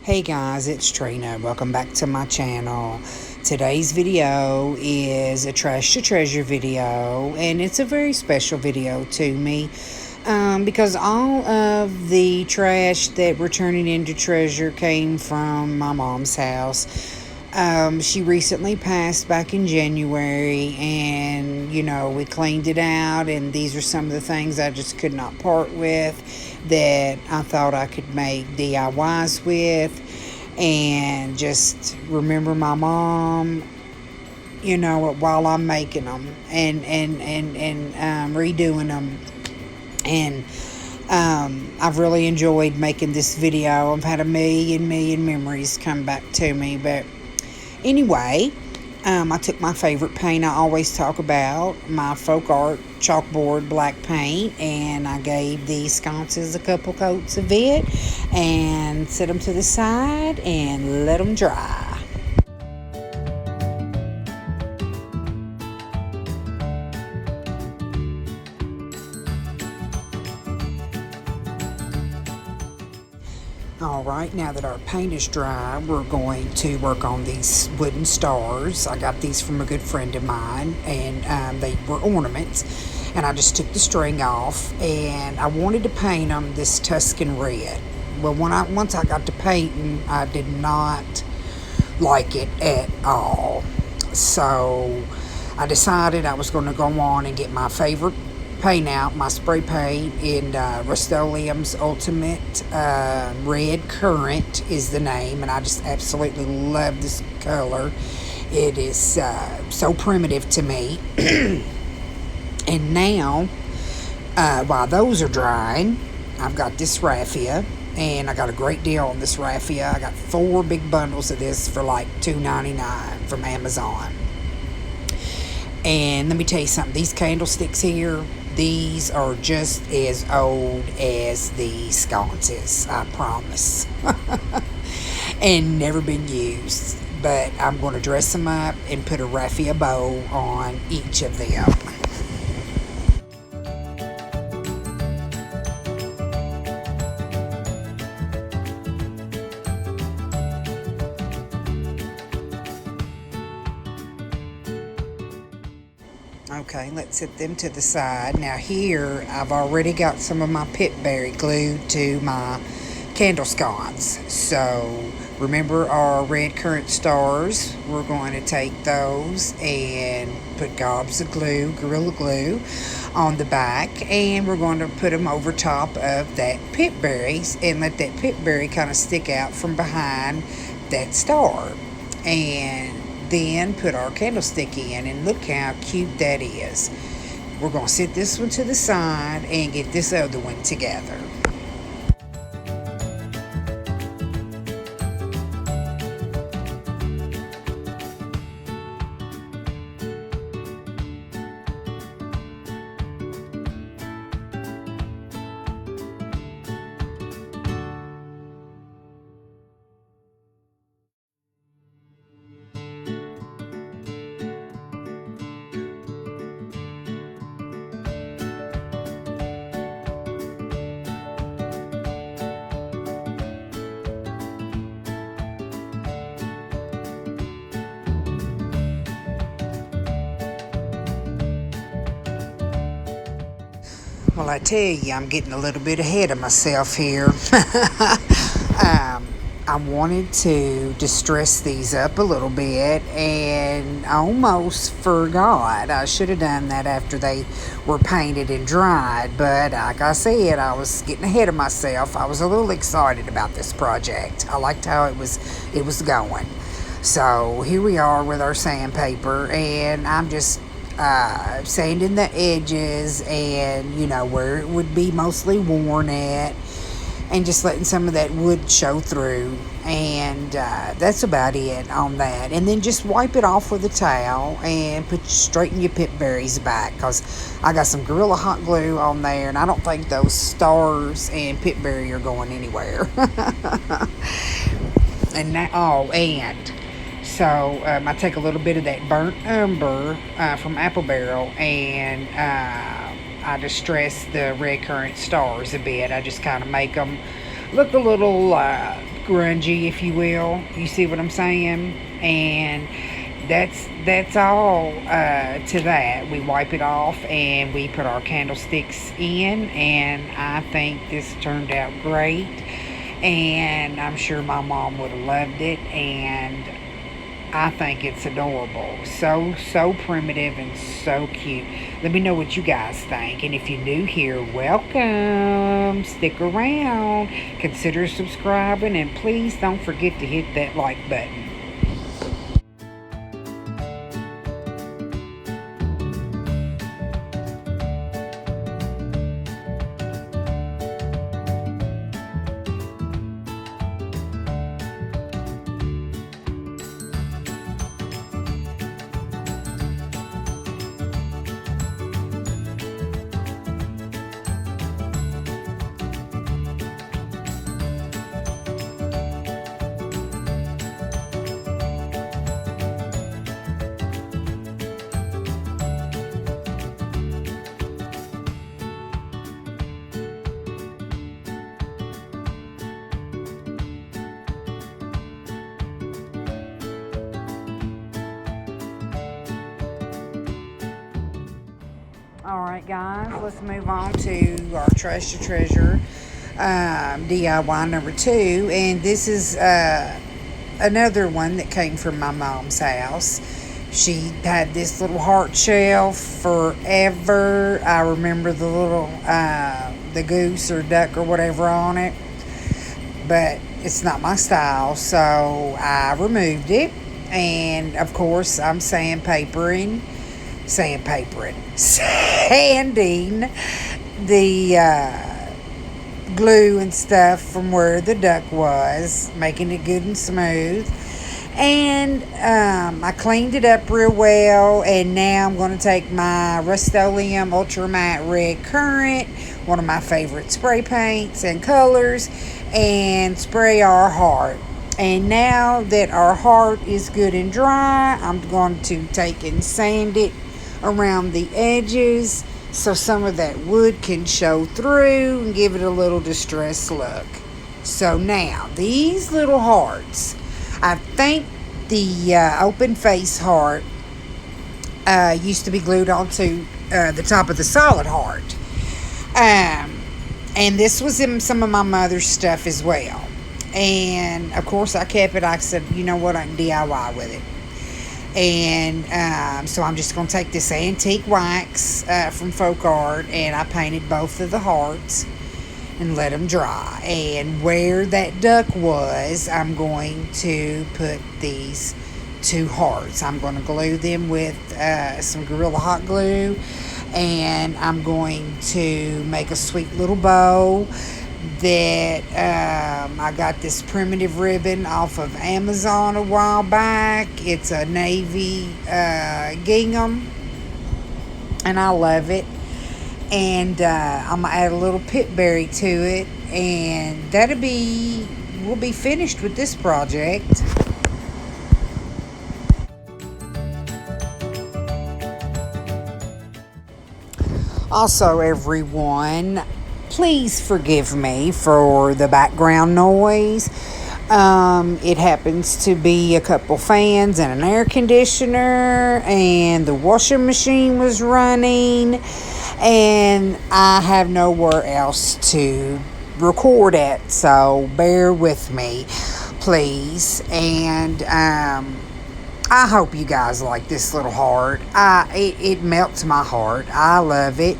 Hey guys, it's Trina. Welcome back to my channel. Today's video is a trash to treasure video, and it's a very special video to me because all of the trash that we're turning into treasure came from my mom's house. She recently passed back in January, and we cleaned it out, and these are some of the things I just could not part with that I thought I could make DIYs with and just remember my mom, while I'm making them and redoing them. And I've really enjoyed making this video. I've had a million memories come back to me. But anyway, I took my favorite paint I always talk about, my folk art chalkboard black paint, and I gave the sconces a couple coats of it and set them to the side and let them dry. Alright, now that our paint is dry, we're going to work on these wooden stars. I got these from a good friend of mine, and they were ornaments. And I just took the string off, and I wanted to paint them this Tuscan red. Well, once I got to painting, I did not like it at all. So I decided I was going to go on and get my favorite paint out, my spray paint in Rust-Oleum's Ultimate Red Current is the name, and I just absolutely love this color. It is so primitive to me. And now, while those are drying, I've got this raffia, and I got a great deal on this raffia. I got 4 big bundles of this for like $2.99 from Amazon. And let me tell you something, these candlesticks here, these are just as old as the sconces, I promise. And never been used. But I'm going to dress them up and put a raffia bow on each of them. Okay, let's set them to the side. Now here, I've already got some of my pitberry glued to my candle sconce. So, remember our red currant stars? We're going to take those and put gobs of glue, Gorilla Glue, on the back. And we're going to put them over top of that pitberry and let that pitberry kind of stick out from behind that star. And then put our candlestick in, and look how cute that is. We're going to set this one to the side and get this other one together. Well, I tell you, I'm getting a little bit ahead of myself here. I wanted to distress these up a little bit, and I almost forgot. I should have done that after they were painted and dried, but like I said, I was getting ahead of myself. I was a little excited about this project. I liked how it was going. So here we are with our sandpaper, and I'm just sanding the edges and where it would be mostly worn at, and just letting some of that wood show through. And that's about it on that. And then just wipe it off with a towel and straighten your pit berries back, because I got some Gorilla Hot Glue on there, and I don't think those stars and pit berry are going anywhere. And so I take a little bit of that burnt umber from Apple Barrel, and I distress the red currant stars a bit. I just kind of make them look a little grungy, if you will. You see what I'm saying? And that's all to that. We wipe it off and we put our candlesticks in, and I think this turned out great. And I'm sure my mom would have loved it, and I think it's adorable. So primitive and so cute. Let me know what you guys think. And if you're new here, welcome. Stick around. Consider subscribing, and please don't forget to hit that like button. Alright guys, let's move on to our Trash to Treasure DIY number 2. And this is another one that came from my mom's house. She had this little heart shell forever. I remember the little, the goose or duck or whatever on it. But it's not my style, so I removed it. And of course, I'm sanding the glue and stuff from where the duck was, making it good and smooth. And I cleaned it up real well, and now I'm going to take my Rust-Oleum Ultra Matte Red Current, one of my favorite spray paints and colors, and spray our heart. And now that our heart is good and dry, I'm going to take and sand it around the edges so some of that wood can show through and give it a little distressed look. So now, these little hearts, I think the open face heart used to be glued onto the top of the solid heart. And this was in some of my mother's stuff as well. And of course I kept it. I said, you know what, I can DIY with it. And so I'm just going to take this antique wax from Folk Art, and I painted both of the hearts and let them dry. And where that duck was, I'm going to put these 2 hearts. I'm going to glue them with some Gorilla Hot Glue, and I'm going to make a sweet little bow that I got this primitive ribbon off of Amazon a while back. It's a navy gingham, and I love it. And I'm gonna add a little pitberry to it, and we'll be finished with this project. Also, everyone, please forgive me for the background noise. It happens to be a couple fans and an air conditioner, and the washing machine was running, and I have nowhere else to record at, so bear with me, please. And I hope you guys like this little heart. It melts my heart. I love it.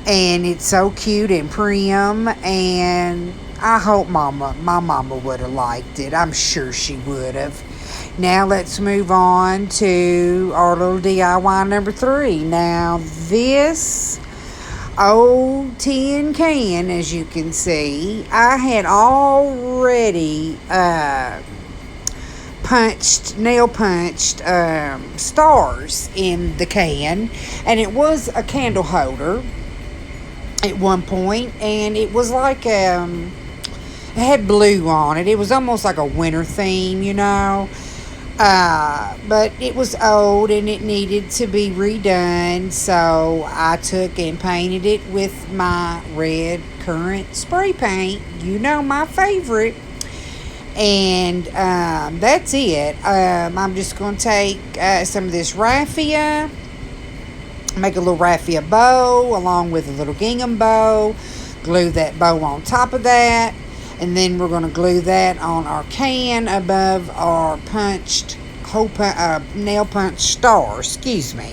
And it's so cute and prim, and I hope my mama would have liked it. I'm sure she would have. Now let's move on to our little DIY number 3. Now this old tin can, as you can see, I had already nail punched stars in the can, and it was a candle holder at one point, and it was like it had blue on it. It was almost like a winter theme, you know. But it was old and it needed to be redone, so I took and painted it with my red currant spray paint, you know, my favorite. And that's it. I'm just going to take some of this raffia, make a little raffia bow along with a little gingham bow, glue that bow on top of that, and then we're going to glue that on our can above our nail punch star, excuse me.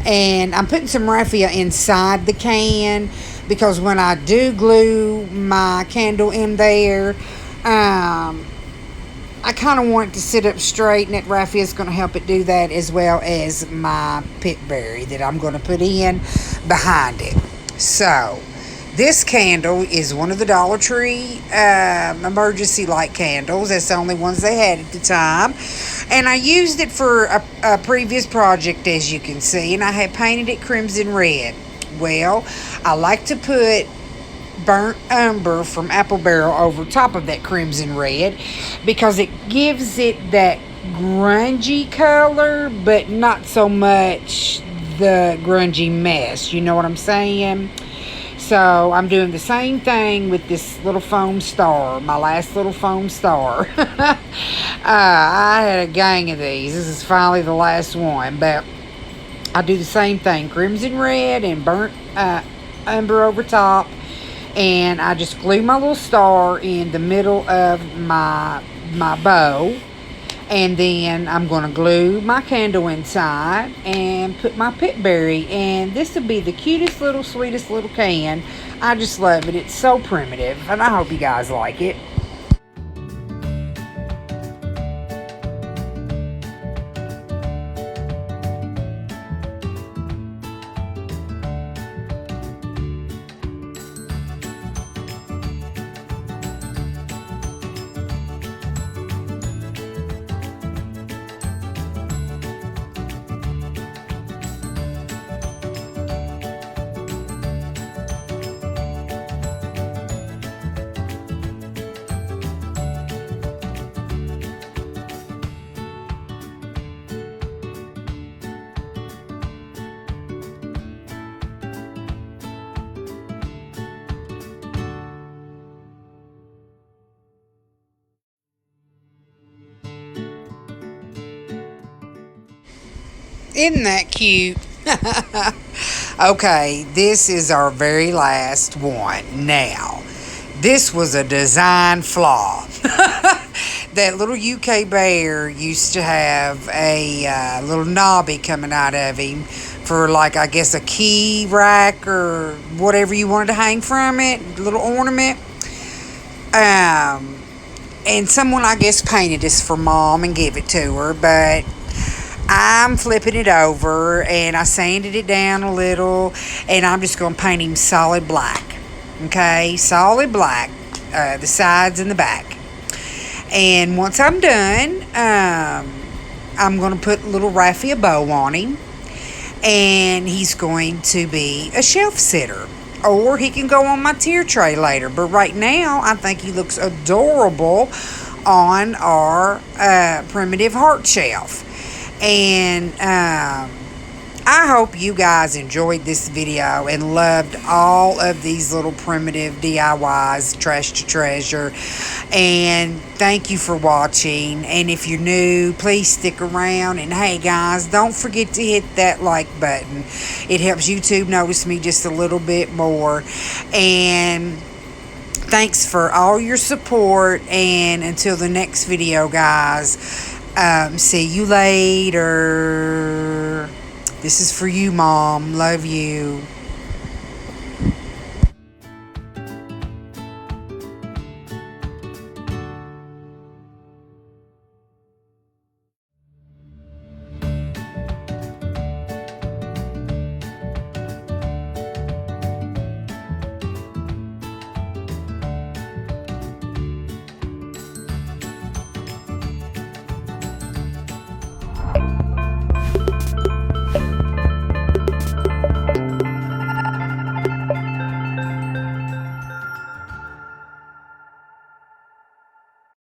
And I'm putting some raffia inside the can because when I do glue my candle in there, I kind of want it to sit up straight, and that raffia is going to help it do that, as well as my pit berry that I'm going to put in behind it. So this candle is one of the Dollar Tree emergency light candles. That's the only ones they had at the time. And I used it for a previous project, as you can see, and I had painted it crimson red. Well, I like to put burnt umber from apple barrel over top of that crimson red because it gives it that grungy color, but not so much the grungy mess. You know what I'm saying? So I'm doing the same thing with this little foam star, my last little foam star. I had a gang of these. This is finally the last one, but I do the same thing, crimson red and burnt umber over top. And I just glue my little star in the middle of my bow. And then I'm going to glue my candle inside and put my pit berry. And this will be the cutest little, sweetest little can. I just love it. It's so primitive. And I hope you guys like it. Isn't that cute? Okay, this is our very last one. Now, this was a design flaw. That little UK bear used to have a little knobby coming out of him for, like, I guess a key rack or whatever you wanted to hang from it, a little ornament. And someone, I guess, painted this for Mom and gave it to her, but I'm flipping it over and I sanded it down a little, and I'm just going to paint him solid black. Okay, solid black, the sides and the back. And once I'm done, I'm going to put a little raffia bow on him, and he's going to be a shelf sitter, or he can go on my tier tray later. But right now, I think he looks adorable on our primitive heart shelf. And I hope you guys enjoyed this video and loved all of these little primitive DIYs, trash to treasure. And thank you for watching. And if you're new, please stick around. And hey guys, don't forget to hit that like button. It helps YouTube notice me just a little bit more. And thanks for all your support. And until the next video, guys, see you later. This is for you, Mom. Love you.